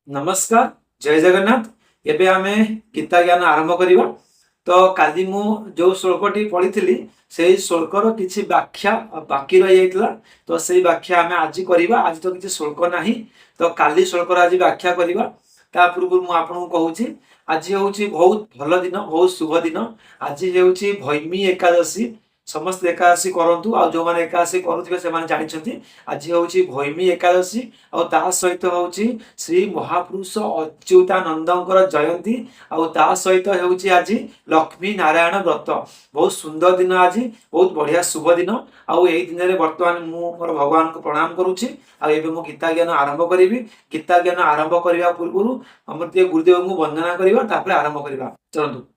नमस्कार। जय जगन्नाथ। एबे आमे गीता ज्ञान आरंभ करिबा। तो काली मु जो श्लोकटी पढ़ी से श्लोकर किछि व्याख्या बाकी रही जाइतला। तो सेही व्याख्या आमे आज करिबा। आज तो किछि श्लोक नाही, तो काली श्लोकर आज व्याख्या करिबा। ता पूर्व मु आपन कहूछि आज होउछि बहुत भल दिन, बहुत शुभ दिन। आज हेउछि भैमी एकादशी। समस्त एकादशी करंतु आ जो माने एकादशी करूथिबे से माने जानिछंती आज होउछि भैमी एकादशी। आ ता सहित होउछि श्री महापुरुष अच्युतानंदଙ୍କର जयंती। आ ता सहित होउछि आज लक्ष्मी नारायण व्रत। बहुत सुंदर दिन आज, बहुत बढ़िया शुभ दिन। आ एई दिन रे वर्तमान मु मोर भगवान को प्रणाम करूछि। आ एबे मु गीता ज्ञान आरंभ करिवि। गीता ज्ञान आरंभ करिवा पूर्वरु हमर ते गुरुदेव को वंदना करिवा, तापर आरंभ करिवा। चलंतु।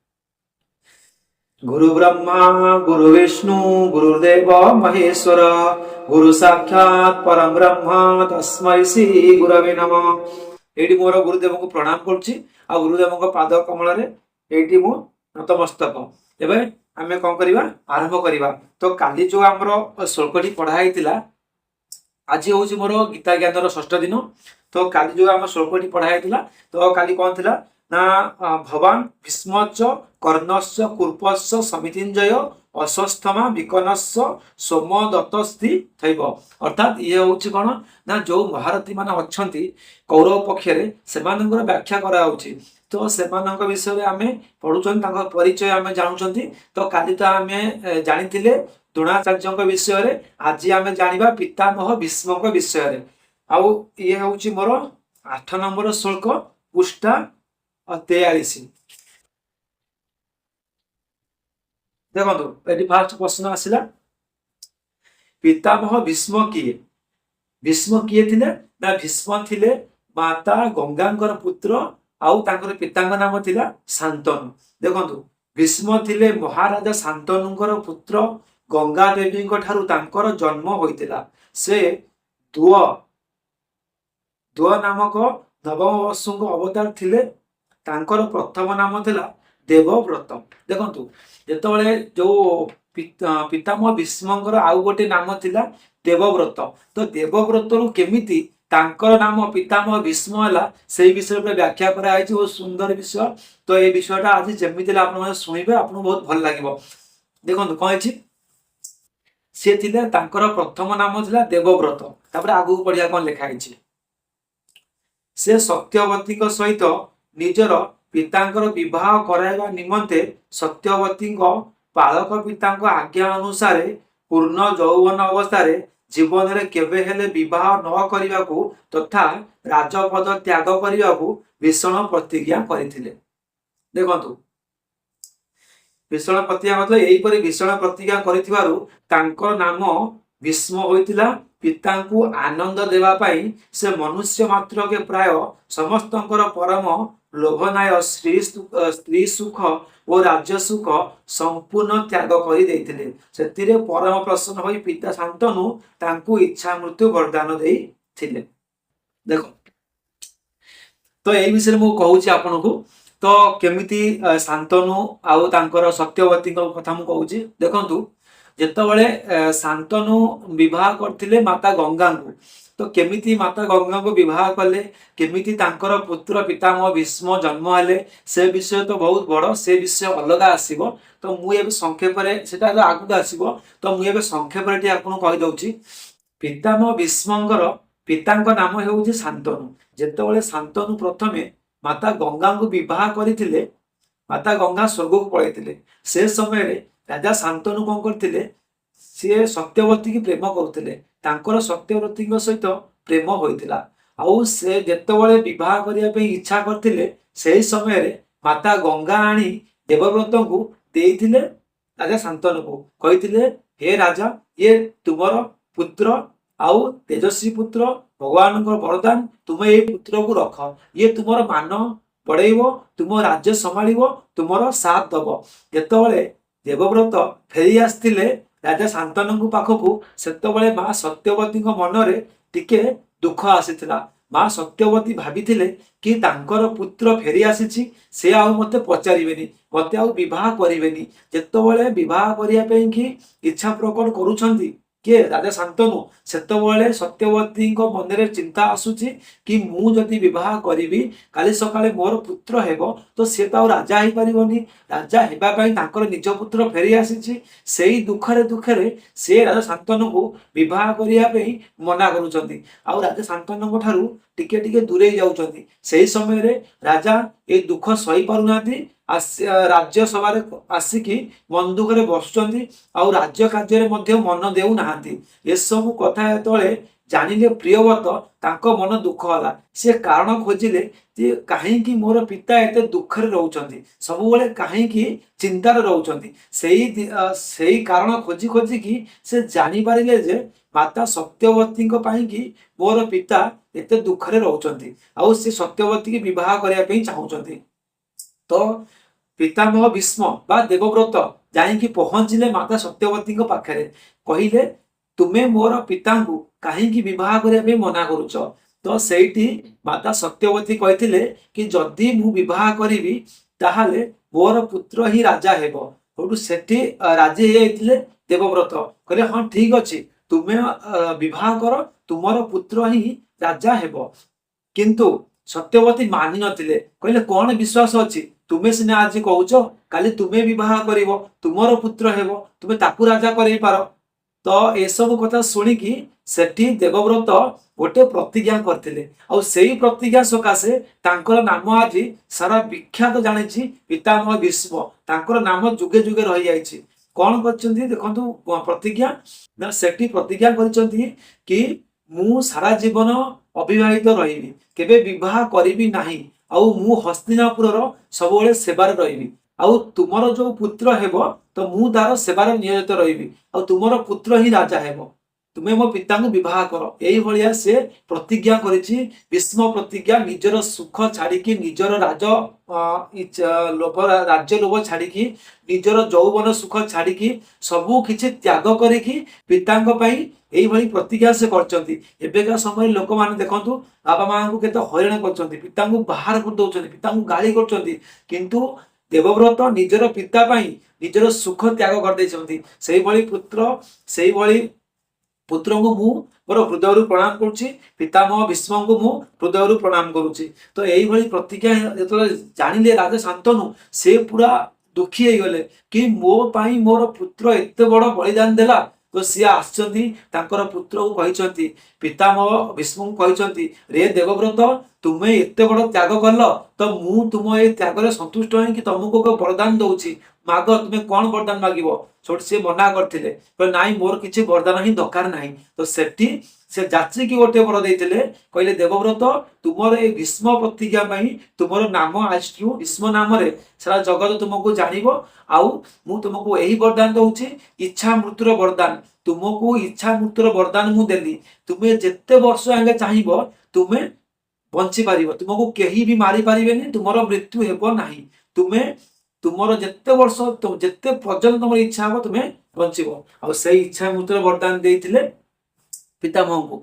गुरु ब्रह्मा गुरु विष्णु गुरुदेव महेश्वर गुरु साक्षात परम ब्रह्म तस्मै श्री गुरवे नमः। एठी मोर गुरुदेव को प्रणाम करूछि। आ गुरुदेव को पाद कमल रे एठी मु नतमस्तक। एबे आमे कोन करिवा, आरंभ करिवा। तो काली जो हमरो श्लोकटी पढा हैतिला, आज होउछि मोर गीता ज्ञानर षष्ठ दिन। तो काली जो हम श्लोकटी पढा हैतिला, तो काली कोन थिला ना भवान भीष्मच कर्णस्य कुर्पस्य समितिंजय अश्वस्थमा विकनस्य सोमदत्तस्ति थैव। अर्थात ये होउछि कोन ना जो महारथी माने अछंती कौरव पक्षरे सेमानकर व्याख्या करा होउछि। तो सेमानक विषय रे आमे पढुछन, तांको परिचय आमे जानुछंती। तो काली तो आमे जानिथिले द्रोणाचार्यଙ୍କ विषय रे। आज आमे जानिबा पितामह भीष्मଙ୍କ विषय रे। आउ ये होउछि मोर 8 नंबर श्लोक, पृष्ठा 43। देखो ये फास्ट प्रश्न आसला, पितामह भीष्म किए? भीष्म किए थिले ना भीष्म थिले माता गंगांकर पुत्र। आउ तांकर पितांक नाम थिला शांतनु। देखंतु भीष्म थिले महाराजा शांतनुंकर पुत्र। गंगा देवींक ठारू तांकर जन्म होइतिला। से दुआ दुआ नामक नवम वसुंक अवतार थिले। तांकर प्रथम नाम थिला देवव्रत। देखंतु जेतबळे जो पितामह भीष्मंकर आउ गोटे नाम थिला देवव्रत। तो देवव्रत रु केमिति तांकर नाम पितामह भीष्म हला, सेही विषय पर व्याख्या करा आइछि। बहुत सुंदर विषय। तो ए विषयटा आज जेमिति आपन माने सुनिबे, आपन बहुत भल लागिबो। देखंतु कोन अछि, से थिले तांकर प्रथम नाम थिला देवव्रत। तापर आगु पढिया कोन लेखा आइछि, से सत्यवतीक सहित निजर पितांकर विवाह कराइबा निमंते सत्यवतीक पालक पितांक आज्ञा अनुसार पूर्ण यौवन अवस्था जीवन रे केबे हेले विवाह न करिबाकू तथा राजपद त्याग करिबाकू भीषण प्रतिज्ञा करिथिले। देखंतु भीषण प्रतिज्ञा मतलब एही परि भीषण प्रतिज्ञा करिथिबारु तांको नाम भीष्म होइतिला। पितांकु आनंद देवा पाई से मनुष्य मात्र के प्राय समस्तंकर परम लोभनाय स्त्री सुख और राज्य सुख संपूर्ण त्याग करि दैथिले। सेतिरे परम प्रसन्न होई पिता शांतनु तांकु इच्छा मृत्यु वरदान देई थिले। देखो तो एई विषय मु कहूची आपनकु। तो केमिति शांतनु आउ तांकर सत्यवती कथा मु कहूची। देखंतु जेतबळे शांतनु विवाह करथिले माता गंगा को। तो केमिति माता गंगा को विवाह कले, केमिति तांकर पुत्र पितामह भीष्म जन्म हेले, से विषय तो बहुत बड़। से विषय अलग आसीबो। तो मु एबे संक्षेप रे सेटा आगु आसीबो। तो मु एबे संक्षेप रे आपन कहि दउची। पितामह भीष्मंकर पितांक नाम हेउची शांतनु। जेतबळे शांतनु प्रथमे माता गंगा को विवाह करिथिले, माता गंगा स्वर्ग को पळैथिले। से समय रे राजा शांतनु कोन करथिले, से सत्यवती की प्रेम करथिले। तांकर सत्यवती सहित प्रेम होइतिला। आउ से जेतबळे विवाह करिया पे इच्छा करथिले, सेही समय रे माता गंगा आनी देवव्रत को देइथिले राजा शांतनु को। कहिथिले, हे राजा, ये तुमर पुत्र आउ तेजस्वी पुत्र, भगवान वरदान, तुम ये पुत्र को रख। ये तुमर मान बढ़ेइबो, तुम राज्य संभाळिबो, तुमर साथ दबो। जेतबळे देवव्रत फेरी आस्थिले राजा शांतनु पाखकू, सेतबळे मां सत्यवती मन रे टिके दुख आसीथिला। मां सत्यवती भाबिथिले कि तांकर पुत्र फेरी आसीछि, से आउ मते पचारिबेनी, मते आउ विवाह करिबेनी। जेतबळे विवाह करिया पे कि इच्छा प्रकट करूछंती, किए राजा शांतनु सेतबेले सत्यवती मनरे चिंता आसुची कि मु जदि विवाह करी काली सकाळे मोर पुत्र हेबो तो सी तो राजा हो पारनि राजा हेबापी निज पुत्र फेरी आसी से दुखरे दुखरे से राजा शांतनु को विवाह करने मना करुँच राजा शांतनु ठारू टिके टिके दूरे जाउछंती से समय रे राजा ए दुख सही पारुना राज्य सभा आसिकी बंदूक बसुंच राज्य कार्य मन देउ नाहांती ए सब कथा तले जानिले प्रियव्रत तांको मन दुख होला से कारण खोजिले जे काहेकि मोर पिता एते दुखरे रहउछंती सबुबेले काहेकि चिंतार रहउछंती सेही कारण खोजी खोजी कि से जानि पारिले जे माता सत्यवती की मोर पिता एते दुखरे रहउछंती आ से सत्यवती की विवाह करिया पे चाहउछंती तो पितामह भीष्म बा देवव्रत जाइकी पहुंचले माता सत्यवती पाखे कहले तुमे मोर पिता कहीं विवाह करने मना करुच तो सेठी माता सत्यवती कहते कि जदि मु विवाह करी ताहले मोर पुत्र ही राजा हेबो सेठी राजी होते देवव्रत कहले हाँ ठीक अच्छे तुमे विवाह कर तुमर पुत्र ही राजा हेबो किंतु सत्यवती मानि नथिले कहले कौन विश्वास अच्छी तुमे सिना आज कहूच काली तुमे विवाह करिवो तुमर पुत्र हेबो तुमे ताकू राजा करई पारो तो ए सब कथा सुनिकी सेठी देवव्रत गोटे प्रतिज्ञा करथिले और सेही प्रतिज्ञा सकाशे तांकर नाम आज सारा विख्यात जानिछि पितामह भीष्म तांकर नाम जुगे जुगे रही जाइछि कौन करछन्ती देखंतु प्रतिज्ञा ना सेठी प्रतिज्ञा करछन्ती कि मु सारा जीवन अविवाहित रहिबी केबे विवाह करिबी नाही आउ मु हस्तिनापुर सबुबले सेवार रहिबी आउ तुमर जो पुत्र हेबो तो मु तार सेवार नियोजित रहिबी आउ तुमर पुत्र ही राजा हेबो तुमे मो पिता को विवाह कर एई भलिया से प्रतिज्ञा करिछि भीष्म प्रतिज्ञा निजर सुख छाड़िकी निजर लोभ राज्य लोभ छाड़िकी निजर जौवन सुख छाड़िकी सबू किछि त्याग करिकी पितांक पई एई भली प्रतिज्ञा से करचंती एबेका समय लोक माने देखंतु बाबा मां को केते हरिण करचंती पिता को बाहर कर दउचंती पिता को गाली करचंती किंतु देवव्रत निजर पिता पई निजर सुख त्याग कर दैछंती सेही भली पुत्र सेही भली पुत्र को मु मोर हृदय प्रणाम करुच्ची पितामह भीष्म को मु हृदय प्रणाम करुच्ची तो यही भली प्रतिज्ञा जो जानिले राजा शांतनु से पूरा दुखी हो गले कि मो पाई मोर पुत्र एते बड़ बलिदान देला तो सी आसचंती तांकर पुत्र को कहिसंती पितामह भीष्म को कहिसंती रे देवव्रत तुमे एते बड़ त्याग कल तो मु तुम ए त्याग रे संतुष्ट होई कि तुमको को वरदान दउची माग तुमे कौन वरदान मागिबो छोट से मना करथिले पर नाई मोर किछि वरदान ही दरकार नाही तो सेठी से जाची कि गोटे वर देइथिले कहले देवव्रत तुमर ए भीष्म प्रतिज्ञा पई तुमर नाम आइछु भीष्म नाम रे सारा जगत तुमको जानिबो आउ मु तुमको एही वरदान दउची इच्छा मृत्युर वरदान तुमको इच्छा मृत्युर वरदान मु देली तुमे जेते वर्ष आगे चाहिबो तुमे बंची पारिबो तुमको केही भी मारी पारिबेनी तुमर मृत्यु हेबो नाही तुमे तुमर जेते वर्ष जेते पर्यंत तुम इच्छा हो तुम्हें बंचब आ से इच्छा मृत्युर वरदान देइथिले पितामह को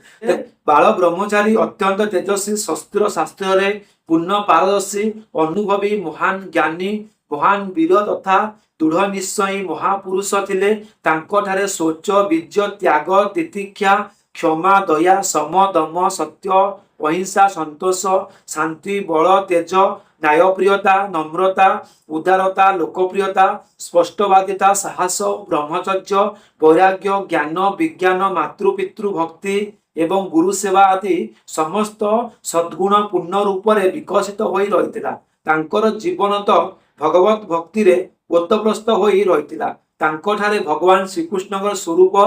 बाल ब्रह्मचारी अत्यंत तेजस्वी शस्त्र शास्त्र पूर्ण पारदर्शी अनुभवी महान ज्ञानी महान वीर तथा दृढ़ निश्चयी महापुरुष थिले तांको ठारे शौच बीज त्याग तितिक्षा क्षमा दया सम दम सत्य अहिंसा संतोष शांति बल तेज न्यायप्रियता नम्रता उदारता लोकप्रियता स्पष्टवादिता साहस ब्रह्मचर्य वैराग्य ज्ञान विज्ञान मातृपितृ भक्ति एवं गुरु सेवा आदि समस्त सद्गुण पूर्ण रूप से विकसित हो रही तांकर जीवन तो भगवत भक्ति रे ओतप्रस्थ हो रही तांकोठारे भगवान श्रीकृष्ण स्वरूप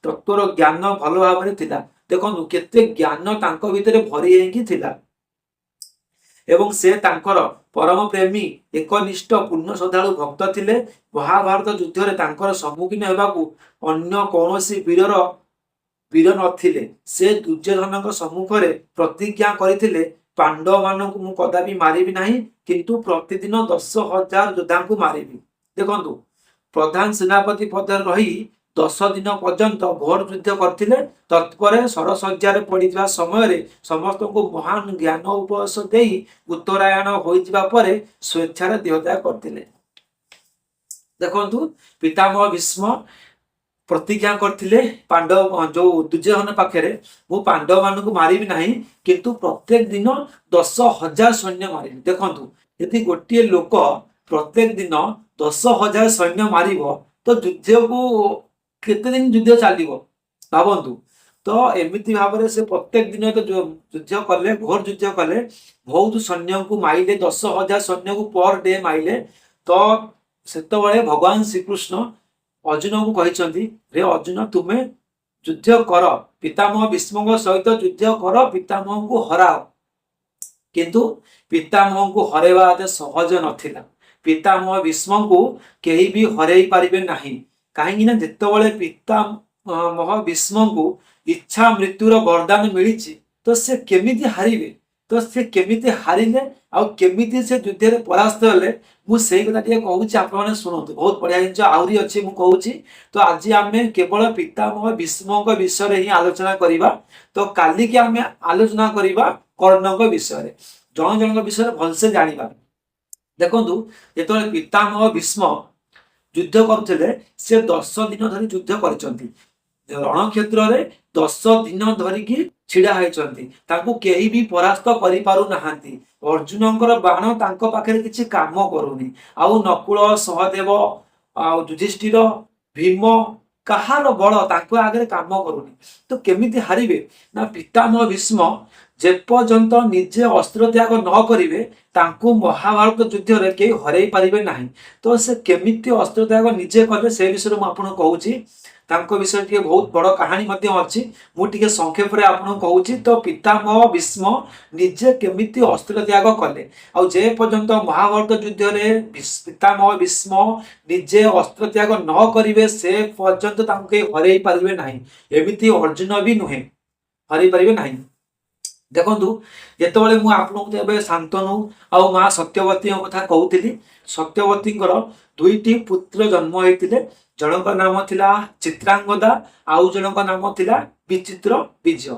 तत्वर ज्ञान भल भाव में थिला देखो केते ज्ञान तांको भितर भरी होइकी थिला एवं से तांकर परम प्रेमी एकनिष्ठ पूर्ण श्रद्धालु भक्त थिले महाभारत युद्ध रे तांकर सम्मुखीन हेबाकू अन्य कौनसी वीर नथिले से दुर्योधन सम्मुख रे प्रतिज्ञा करथिले पांडव मानक मु कदापि मारिबी नाही किंतु प्रतिदिन 10,000 योद्धा को मारिबी देखंतु प्रधान सेनापति पद रही 10 दिन पर्यंत घोर युद्ध करथिले तत्पर सरसज्जार पड़िथिबा समय रे समस्त को महान ज्ञान उपदेश देई उत्तरायण होइजिबा परे स्वेच्छार देहत्याग करथिले देखंतु पितामह भीष्म प्रतिज्ञा करथिले पांडव जो दुर्योधन पाखे मु पांडव मानक मारिबी नाही किंतु प्रत्येक दिन 10,000 सैन्य मारिबी। देखंतु यदि गोटे लोक प्रत्येक दिन 10,000 सैन्य मारिबो तो युद्ध को केते दिन युद्ध चलिबो भाबंतु। तो एमिति भाव से प्रत्येक दिन तो युद्ध कले घोर युद्ध कले बहुत सैन्य को माइले 10,000 सैन्य को पर डे माइले। तो सेतबळे भगवान श्रीकृष्ण अर्जुन को कहते रे अर्जुन तुम्हें युद्ध कर पितामह भीष्म सहित युद्ध कर पितामह को हराओ। किंतु पितामह को हरेवा एते सहज नथिला। पितामह भीष्म को केही भी हरई पारिबे नाही कहीं ना जितेबाला पितामह भीष्म को इच्छा मृत्युर वरदान मिली तो से केमिति हारिबे तो से केमिति हारिले आउ केमिति से युद्ध रे परास्त हेले मु सेही कथा टिके कहूची आपण माने सुनंतु बहुत बढ़िया जिंस आउरी अछि मु कहूची। तो आज आमे केवल पितामह भीष्मक विषय रे ही आलोचना करिबा। तो काली के आमे आलोचना करिबा कर्णक विषय रे जण जनक विषय रे भलसे जानिबा। देखंतु जेतबेले पितामह भीष्म युद्ध करथिले से 10 दिन धरि युद्ध करचंती रण क्षेत्र रे 10 दिन धरिकी छिड़ा होइचंती तांको केही भी परास्त करि पारु नाहांती। अर्जुनकर बाण तांको पाखरे किछि काम करूनी आउ नकुल सहदेव आ युधिष्ठिर भीम कहार बळ तांको आगे काम करूनी। तो केमिति हारिबे ना पितामह भीष्म जे पर्यंत निजे अस्त्र त्याग न करिवे तांको महाभारत युद्ध रे केही हरई पारिबे नाही। तो से केमिति अस्त्र त्याग निजे कले से विषय मु आपन कहूची तांको विषय टिके बहुत बड़ कहानी मध्य अछि मु टिके संक्षेप रे आपन कहूची। तो पितामह भीष्म निजे केमिति अस्त्र त्याग कले आ जे पर्यंत महाभारत युद्ध रे पितामह भीष्म निजे अस्त्र त्याग न करिवे से पर्यंत तांके हरई पारिबे नाही। एमिति अर्जुन भी नुहे हरई पारिबे नाही। देखंतु जेतेबेले मु आपनको एबे शांतनु आ मां सत्यवती कथा कहूतिली सत्यवतीଙ୍କର दुईटी पुत्र जन्म होइतिले जनक नाम थिला चित्रांगदा आउ जनक नाम थिला विचित्र विजय।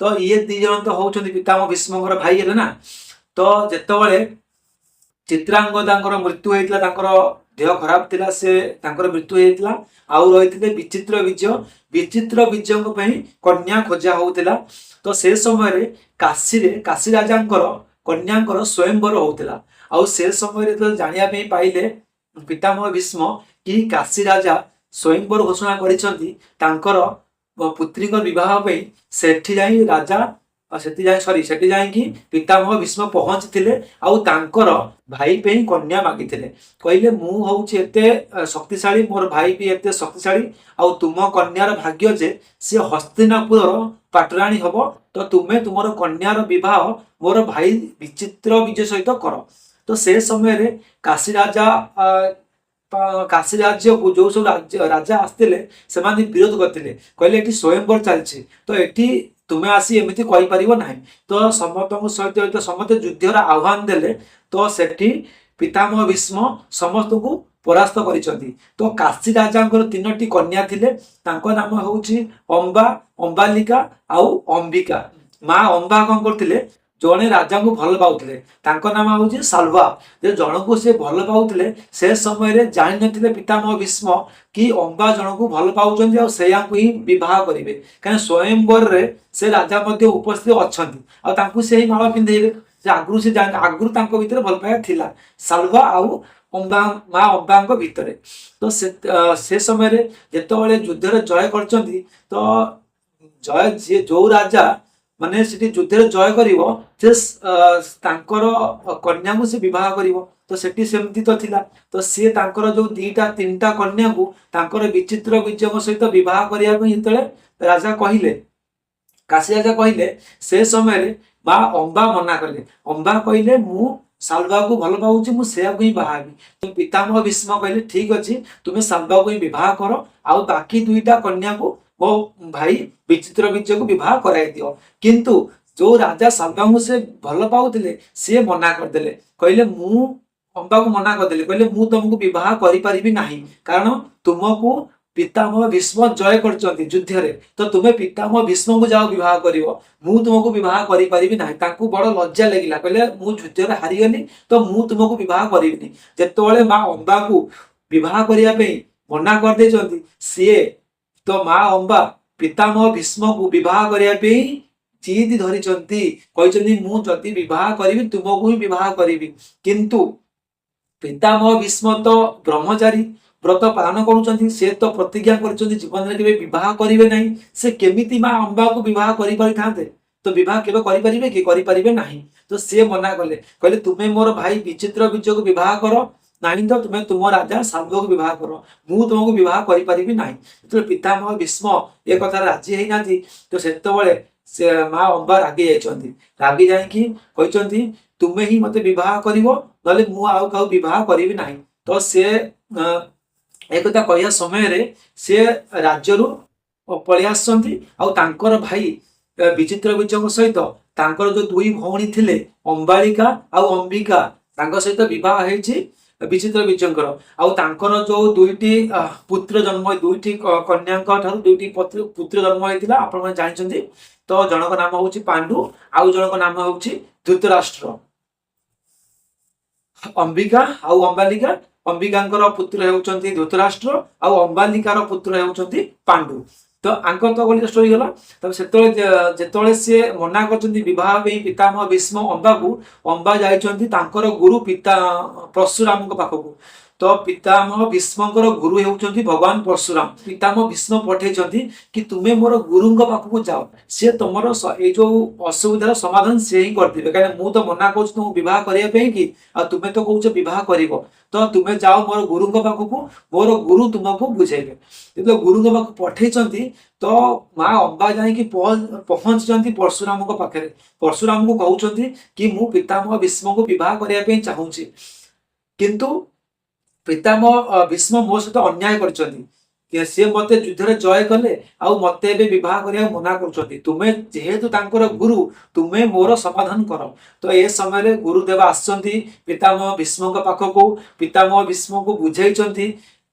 तो ये दी जन तो होउछन्ती पितामह भीष्मଙ୍କର भाई हेले ना। तो जेतेबेले चित्रांगदाଙ୍କର मृत्यु होइतिला तांकर देह खराब थिला से तांकर मृत्यु होइतिला आउ रहितिले विचित्र विजयଙ୍କ ପାଇଁ कन्या खोजा होउतिला। तो से समय रे काशी राजांकर कन्यांकर स्वयंवर होउतिला आउ से समय रे तो जानिया पे पाइले पितामह भीष्म कि काशी राजा स्वयंवर घोषणा करिसंती तांकर पुत्री विवाह पे सेठी जाई राजा सेठी जाई कि पितामह भीष्म पहुंचथिले आउ तांकर भाई पे कन्या मागिथिले कहले मु होउछि एते शक्तिशाली मोर भाई भी एते शक्तिशाली आउ तुम कन्यार भाग्य जे से हस्तिनापुर पाटराणी हबो। तो तुमे तुमर कन्यार विवाह मोर भाई विचित्र विजय सहित कर। तो से समय रे काशी राज्य को जो सब राजा आसते से विरोध करते कहले एटी स्वयंवर चलछि तो एटी तुम्हें आसी एमती कहि परिबो नाही। तो समस्त सहित समस्त युद्धर आह्वान देले तो सेठी पितामह भीष्म समस्त को परास्त करिसंती। तो काशी राजांकर 3टी कन्या थिले तांको नाम होउछि अंबा अंबालिका आउ अंबिका। मां अंबा कोन करथिले जने राजा को भल पाउथिले तांको नाम होउछि साल्वा। जे जण को से भल पाउथिले से समय रे जानि नथिले पितामह भीष्म कि अंबा जण को भल पाउछन्ती आ सेया को ही विवाह करिवे कारण स्वयंवर रे से राजा मध्ये उपस्थित अछन्ती आ तांको से ही माला पिंधेइबे जे आगु से आगु तांको भीतर भल पाया थिला साल्वा आउ अंबा मां अंबांको भीतर। तो से समय रे जेतेबेले युद्ध रे जय करछन्ती तो जय जे जो राजा माने सिटी युद्ध रे जय करिवो जे तांकर कन्या को से विवाह करिवो। तो सेठी सेमती तो थिला तो से तांकर जो 2टा 3टा कन्या को तांकर विचित्र विजय सहित विवाह करिया पे हितले राजा कहिले काशी राजा कहिले से समय रे मां अंबा मना कले अंबा कहिले मु साल्वा को भल पाउछि मु सेया को ही बाहाबी। तो पितामह भीष्म कहले ठीक अछि तुमे साल्वा को ही विवाह करो आउ बाकी 2टा कन्या को वो भाई विचित्र विजय को विवाह कराई दियो। किंतु जो राजा साल्वा से भल पाउथिले से मना करदेले कहले मु अंबा को मना करदेले कहले मु तुमको विवाह करि परिबी नाही कारण तुमको पितामह भीष्म जय करचंती युद्ध रे। तो तुमे पितामह भीष्म को जाओ विवाह करिवो मु तुमको विवाह करि परिबी नाही। तांको बड़ लज्जा लागिला कहले मु युद्ध रे हारि गली तो मु तुमको विवाह करिबिनी। जेतेबेले मां अंबा को विवाह करिया पे मना कर देचंती सिए तो माँ अंबा पितामह भीष्म को विवाह करने जिद धरी मु जदि विवाह करी तुमको ही विवाह करी किंतु पितामह भीष्म तो ब्रह्मचारी व्रत पालन करुँच से तो प्रतिज्ञा कर जीवन में केवे विवाह करेंगे नहीं से केमिति माँ अंबा को विवाह कर तो विवाह केवे करें कि करें नहीं तो से मना कले कहले तुम्हें मोर भाई विचित्र बीज को विवाह कर नहीं तो तुम्हें तुम राजा शाल्व को विवाह कर मु तुमको विवाह करी ना जो पितामह भीष्म ए कथा राजी होना तो से माँ अंबा रागी रागी जाकि तुम्हें ही मत विवाह कर विवाह करी ना तो से एक कह समय से राज्य पलि आसर भाई विचित्र बीज सहित जो दुई भौणी थे अंबालिका आउ अंबिका सहित विवाह होती विचित्र बीजंकर आउर जो दुईटी पुत्र जन्म दुईटी कन्या दुईटी पुत्र जन्म होता आपण जानते तो जनक नाम हूँ पांडु आउ जनक नाम हूँ धृतराष्ट्र अंबिका आउ अंबालिका अंबिका पुत्र होती धृतराष्ट्र आउ अंबालिकार पुत्र होती पांडु तो आंकर तो गोटे स्टोरी गला तब से सी मना कर विवाह पितामह भीष्म अंबा को अंबा जाइछन्ति गुरु पिता परशुराम पाखक तो पितामह भीष्म गुरु होउछन्ति भगवान परशुराम पितामह भीष्म पठे कि तुम्हें मोर गुरु पाखक जाओ सी तुम ये जो असुविधार समाधान से ही करदे कहीं मुझे तो मना कर तुम विवाह करने कि तुम्हें तो कौच विवाह कर तो तुम्हें जाओ मोर गुरु पाखक मोर गुरु तुमको बुझेबे जो गुरु पाखक पठे तो माँ अंबा जाकि पहुंची परशुराम पाखे परशुराम को कहते कि मु पितामह भीष्म को विवाह करने चाहूँगी किंतु पितामह भीष्म मो सहित अन्याय कर सी मत युद्ध जय कले मत विवाह करने मना कर तुम्हें जेहेतु गुरु तुम्हें मोर समाधान कर तो ये समय गुरुदेव आसछन्ति पितामह भीष्म पाखक पितामह भीष्म को बुझे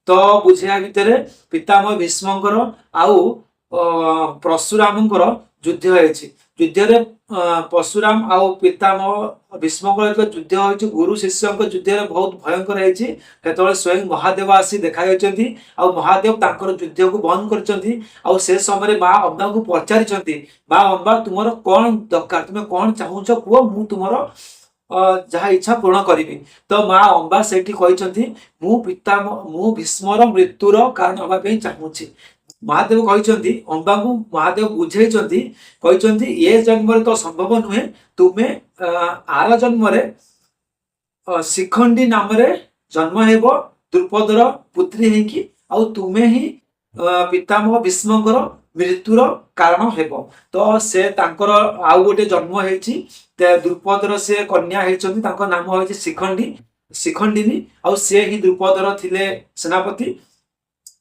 तो बुझेया भितर पितामह भीष्मकर आउ परशुराम युद्ध युद्ध परशुराम आउ पितामह भीष्म युद्ध हो गुरु शिष्य युद्ध बहुत भयंकर होते स्वयं महादेव आसी देखा महादेव युद्ध को बंद कर समय माँ अंबा को पचारि माँ अंबा तुम कौन दरकार तुम्हें कौन चाहूच कह मु तुम जहाँ इच्छा पूर्ण करी तो माँ अंबा से मु भीष्मर मृत्युर कारण हवा चाहूँगी महादेव कहते अंबा को महादेव बुझे ये जन्म तो संभव नुहे तुम्हें आर जन्म शिखंडी नाम जन्म हेब द्रुपदर पुत्री होकि तुम्हें ही पितामह भीष्मकर मृत्युर कारण हेब तो से आउ गोटे जन्म होती द्रुपदर से कन्या होती नाम हो शिखंडिनी आउ से ही द्रुपदर थिले सेनापति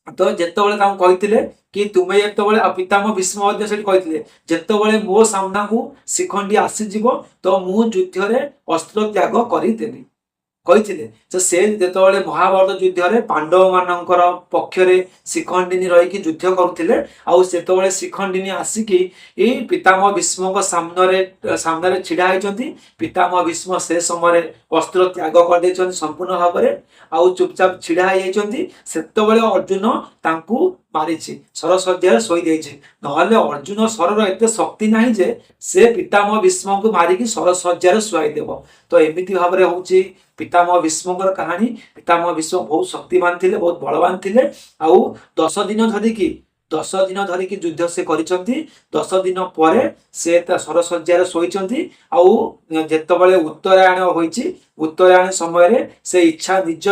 तो जितेबाला कहते कि तुम्हें जितेबाला पितामह भीष्म कहते जितेबाला मो सामना को शिखंडी आसीज तो मु युद्ध में अस्त्र त्याग करदेवी कहते तो से जितेबाला महाभारत युद्ध में पांडव मानकर पक्षरे शिखंडिनी रही युद्ध करुले शिखंडिनी आसिकी पितामह भीष्म सामने छिड़ा होती पितामह भीष्म से समय अस्त्र त्याग कर संपूर्ण भाव में आउ चुपचाप छिड़ा से अर्जुन तांकू मारी सरसज्जा शोई ना अर्जुन शरर एत शक्ति ना जे से पितामह भीष्म को मारिकी सरसज्जार शुआईदेव तो एमती भाव में हूँ पितामह भीष्मकर कहानी पितामह भीष्म बहुत शक्तिमान थे बहुत बलवान थे आउ 10 दिन धरिकी युद्ध से करिसंती 10 दिन पर से सरसज्जार शोइचंती आउ जेतेबेले उत्तरायण होइची उत्तरायण समय से इच्छा निज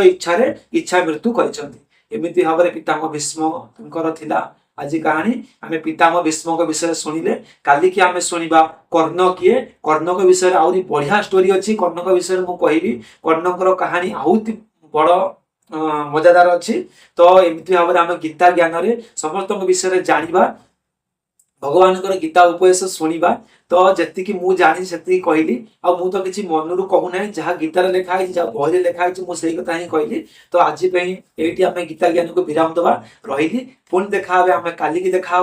इच्छा मृत्यु करिसंती एमिति भाव में पितामह भीष्मकर थिला आज कहानी आम पितामह भीष्म विषय शुणिले काली की आम शुणा कर्ण किए कर्ण विषय आहरी बढ़िया स्टोरी अच्छी कर्ण विषय मुझे कहि कर्णकर कहानी आहुति बड़ मजादार अच्छी तो एमती भाव में आम गीता ज्ञान रे समस्त विषय जाना भगवान गीता उपदेश शुणा तो जी मुझे जानी से कहली आउ तो किसी मनरू कहूना जहाँ गीतार लिखाई जहाँ बही लिखाई मुझे कथा ही कहली तो आज ये आम गीता ज्ञान को विराम दबा रही पुणी देखा आम काली की देखा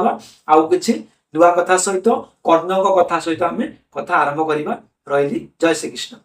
आउ कि नुआ कथा सहित कर्ण कथा सहित आम कथा आरंभ करवा रही जय श्री कृष्ण।